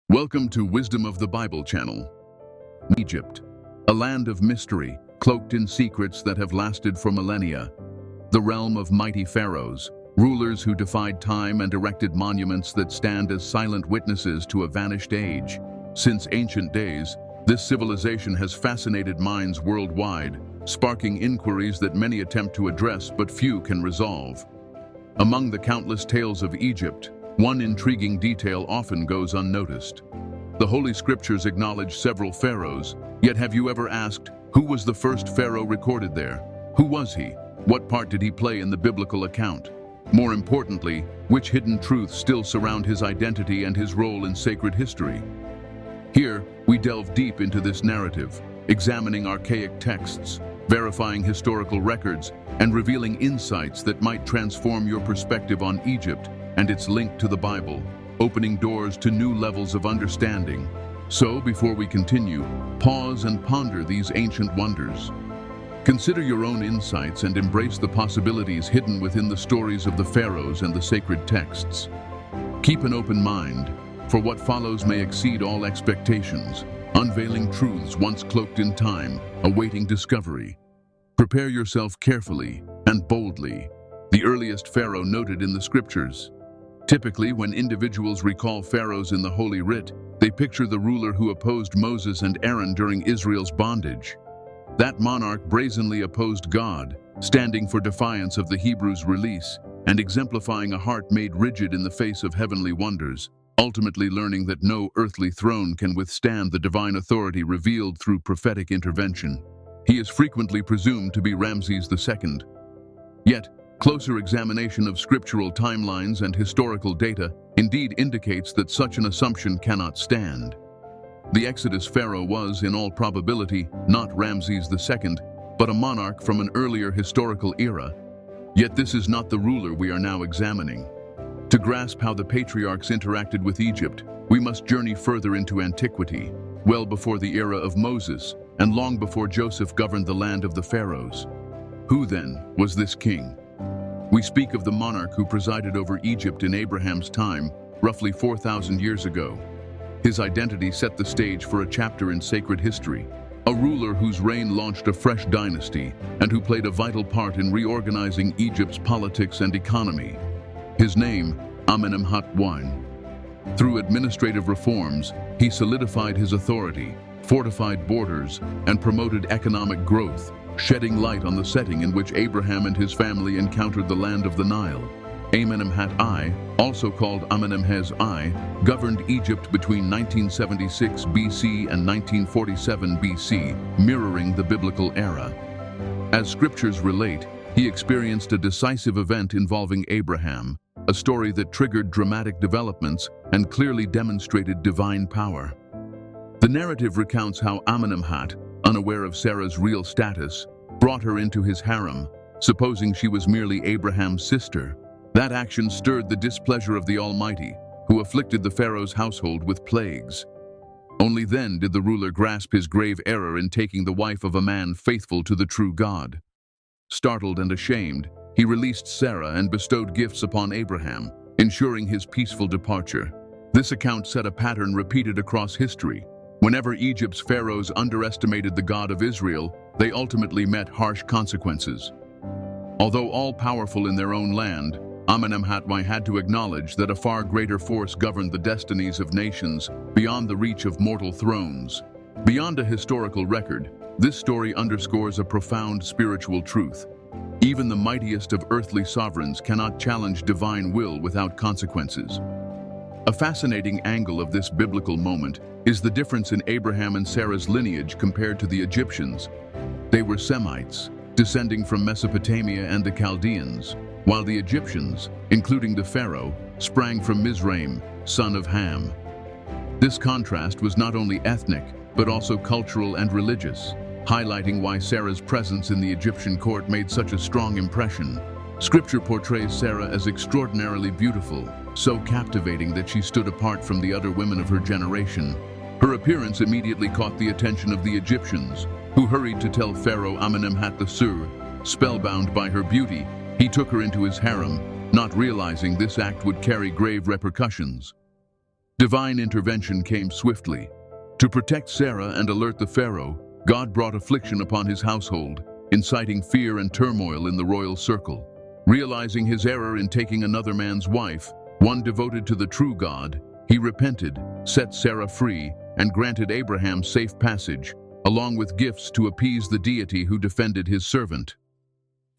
Welcome to Wisdom of the Bible channel. Egypt, a land of mystery, cloaked in secrets that have lasted for millennia. The realm of mighty pharaohs, rulers who defied time and erected monuments that stand as silent witnesses to a vanished age. Since ancient days, this civilization has fascinated minds worldwide, sparking inquiries that many attempt to address but few can resolve. Among the countless tales of Egypt, one intriguing detail often goes unnoticed. The Holy Scriptures acknowledge several pharaohs, yet have you ever asked, who was the first pharaoh recorded there? Who was he? What part did he play in the biblical account? More importantly, which hidden truths still surround his identity and his role in sacred history? Here, we delve deep into this narrative, examining archaic texts, verifying historical records, and revealing insights that might transform your perspective on Egypt and its link to the Bible, opening doors to new levels of understanding. So, before we continue, pause and ponder these ancient wonders. Consider your own insights and embrace the possibilities hidden within the stories of the pharaohs and the sacred texts. Keep an open mind, for what follows may exceed all expectations, unveiling truths once cloaked in time, awaiting discovery. Prepare yourself carefully and boldly. The earliest pharaoh noted in the scriptures. Typically, when individuals recall pharaohs in the Holy Writ, they picture the ruler who opposed Moses and Aaron during Israel's bondage. That monarch brazenly opposed God, standing for defiance of the Hebrews' release and exemplifying a heart made rigid in the face of heavenly wonders, ultimately learning that no earthly throne can withstand the divine authority revealed through prophetic intervention. He is frequently presumed to be Ramses II. Yet, closer examination of scriptural timelines and historical data indeed indicates that such an assumption cannot stand. The Exodus pharaoh was, in all probability, not Ramses II, but a monarch from an earlier historical era. Yet this is not the ruler we are now examining. To grasp how the patriarchs interacted with Egypt, we must journey further into antiquity, well before the era of Moses, and long before Joseph governed the land of the pharaohs. Who, then, was this king? We speak of the monarch who presided over Egypt in Abraham's time, roughly 4,000 years ago. His identity set the stage for a chapter in sacred history, a ruler whose reign launched a fresh dynasty and who played a vital part in reorganizing Egypt's politics and economy. His name, Amenemhat I. Through administrative reforms, he solidified his authority, fortified borders, and promoted economic growth, shedding light on the setting in which Abraham and his family encountered the land of the Nile. Amenemhat I, also called Amenemhes I, governed Egypt between 1976 BC and 1947 BC, mirroring the biblical era. As scriptures relate, he experienced a decisive event involving Abraham, a story that triggered dramatic developments and clearly demonstrated divine power. The narrative recounts how Amenemhat, unaware of Sarah's real status, brought her into his harem, supposing she was merely Abraham's sister. That action stirred the displeasure of the Almighty, who afflicted the pharaoh's household with plagues. Only then did the ruler grasp his grave error in taking the wife of a man faithful to the true God. Startled and ashamed, he released Sarah and bestowed gifts upon Abraham, ensuring his peaceful departure. This account set a pattern repeated across history. Whenever Egypt's pharaohs underestimated the God of Israel, they ultimately met harsh consequences. Although all-powerful in their own land, Amenemhat I had to acknowledge that a far greater force governed the destinies of nations beyond the reach of mortal thrones. Beyond a historical record, this story underscores a profound spiritual truth. Even the mightiest of earthly sovereigns cannot challenge divine will without consequences. A fascinating angle of this biblical moment is the difference in Abraham and Sarah's lineage compared to the Egyptians. They were Semites, descending from Mesopotamia and the Chaldeans, while the Egyptians, including the pharaoh, sprang from Mizraim, son of Ham. This contrast was not only ethnic, but also cultural and religious, highlighting why Sarah's presence in the Egyptian court made such a strong impression. Scripture portrays Sarah as extraordinarily beautiful, so captivating that she stood apart from the other women of her generation. Her appearance immediately caught the attention of the Egyptians, who hurried to tell Pharaoh Amenemhat II. Spellbound by her beauty, he took her into his harem, not realizing this act would carry grave repercussions. Divine intervention came swiftly. To protect Sarah and alert the Pharaoh, God brought affliction upon his household, inciting fear and turmoil in the royal circle. Realizing his error in taking another man's wife, one devoted to the true God, he repented, set Sarah free, and granted Abraham safe passage, along with gifts to appease the deity who defended his servant.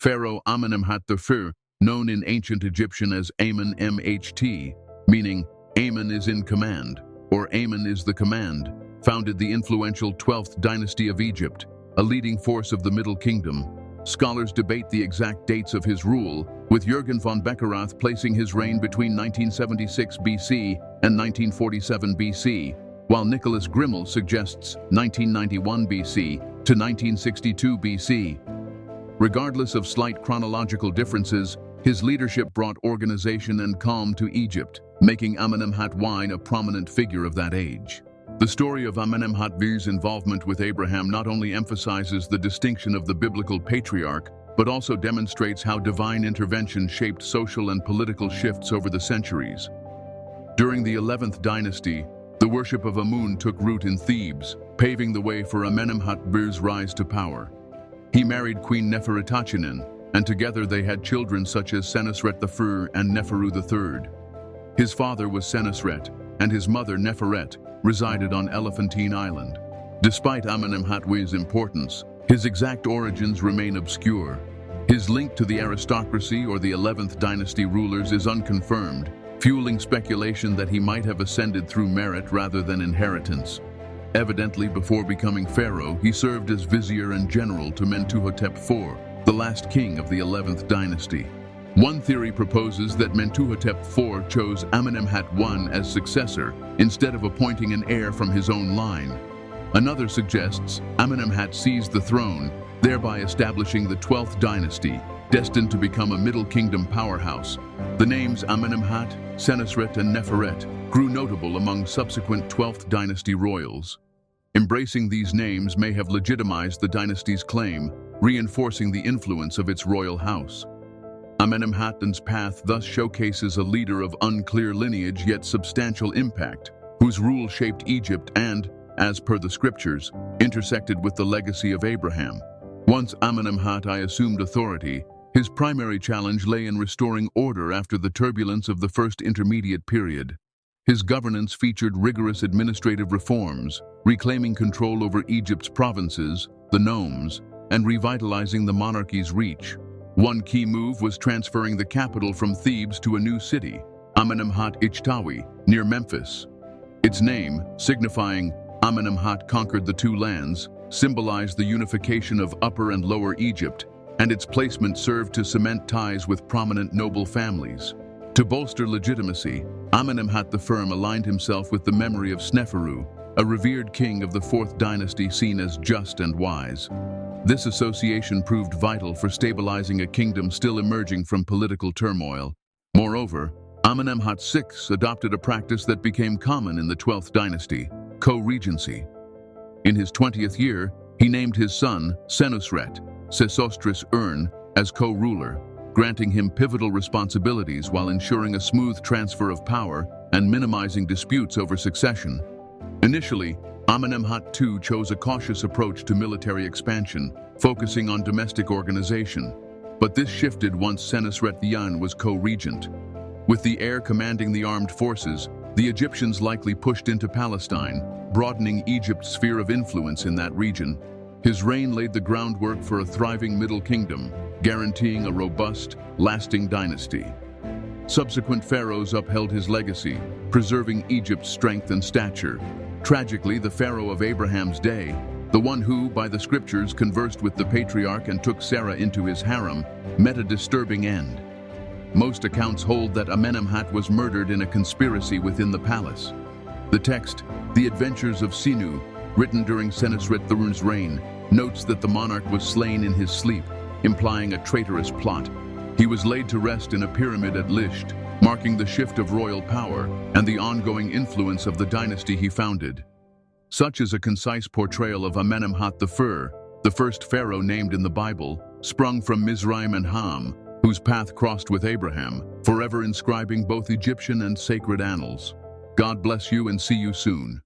Pharaoh Amenemhat III, known in ancient Egyptian as Amen-Mht, meaning Amen is in command, or Amen is the command, founded the influential 12th dynasty of Egypt, a leading force of the Middle Kingdom. Scholars debate the exact dates of his rule, with Jürgen von Beckerath placing his reign between 1976 BC and 1947 BC, while Nicholas Grimmel suggests 1991 BC to 1962 BC. Regardless of slight chronological differences, his leadership brought organization and calm to Egypt, making Amenemhat I a prominent figure of that age. The story of Amenemhat II's involvement with Abraham not only emphasizes the distinction of the biblical patriarch, but also demonstrates how divine intervention shaped social and political shifts over the centuries. During the 11th dynasty, the worship of Amun took root in Thebes, paving the way for Amenemhat II's rise to power. He married Queen Nefertitanen, and together they had children such as Senusret I and Neferu III. His father was Senusret, and his mother Neferet resided on Elephantine Island. Despite Amenemhat II's importance, his exact origins remain obscure. His link to the aristocracy or the 11th dynasty rulers is unconfirmed, fueling speculation that he might have ascended through merit rather than inheritance. Evidently, before becoming pharaoh, he served as vizier and general to Mentuhotep IV, the last king of the 11th dynasty. One theory proposes that Mentuhotep IV chose Amenemhat I as successor instead of appointing an heir from his own line. Another suggests Amenemhat seized the throne, thereby establishing the 12th dynasty, destined to become a Middle Kingdom powerhouse. The names Amenemhat, Senusret, and Neferet grew notable among subsequent 12th dynasty royals. Embracing these names may have legitimized the dynasty's claim, reinforcing the influence of its royal house. Amenemhat's path thus showcases a leader of unclear lineage yet substantial impact, whose rule shaped Egypt and, as per the scriptures, intersected with the legacy of Abraham. Once Amenemhat I assumed authority, his primary challenge lay in restoring order after the turbulence of the first intermediate period. His governance featured rigorous administrative reforms, reclaiming control over Egypt's provinces, the nomes, and revitalizing the monarchy's reach. One key move was transferring the capital from Thebes to a new city, Amenemhat Ichtawi, near Memphis. Its name, signifying Amenemhat conquered the two lands, symbolized the unification of Upper and Lower Egypt, and its placement served to cement ties with prominent noble families. To bolster legitimacy, Amenemhat I aligned himself with the memory of Sneferu, a revered king of the 4th dynasty seen as just and wise. This association proved vital for stabilizing a kingdom still emerging from political turmoil. Moreover, Amenemhat VI adopted a practice that became common in the 12th dynasty, co-regency. In his 20th year, he named his son, Senusret, Sesostris Ern, as co-ruler, granting him pivotal responsibilities while ensuring a smooth transfer of power and minimizing disputes over succession. Initially, Amenemhat II chose a cautious approach to military expansion, focusing on domestic organization. But this shifted once Senusret I was co-regent. With the heir commanding the armed forces, the Egyptians likely pushed into Palestine, broadening Egypt's sphere of influence in that region. His reign laid the groundwork for a thriving Middle Kingdom, guaranteeing a robust, lasting dynasty. Subsequent pharaohs upheld his legacy, preserving Egypt's strength and stature. Tragically, the pharaoh of Abraham's day, the one who, by the scriptures, conversed with the patriarch and took Sarah into his harem, met a disturbing end. Most accounts hold that Amenemhat was murdered in a conspiracy within the palace. The text, The Adventures of Sinu, written during Senusret III's reign, notes that the monarch was slain in his sleep, implying a traitorous plot. He was laid to rest in a pyramid at Lisht, marking the shift of royal power and the ongoing influence of the dynasty he founded. Such is a concise portrayal of Amenemhat I, the first pharaoh named in the Bible, sprung from Mizraim and Ham, whose path crossed with Abraham, forever inscribing both Egyptian and sacred annals. God bless you and see you soon.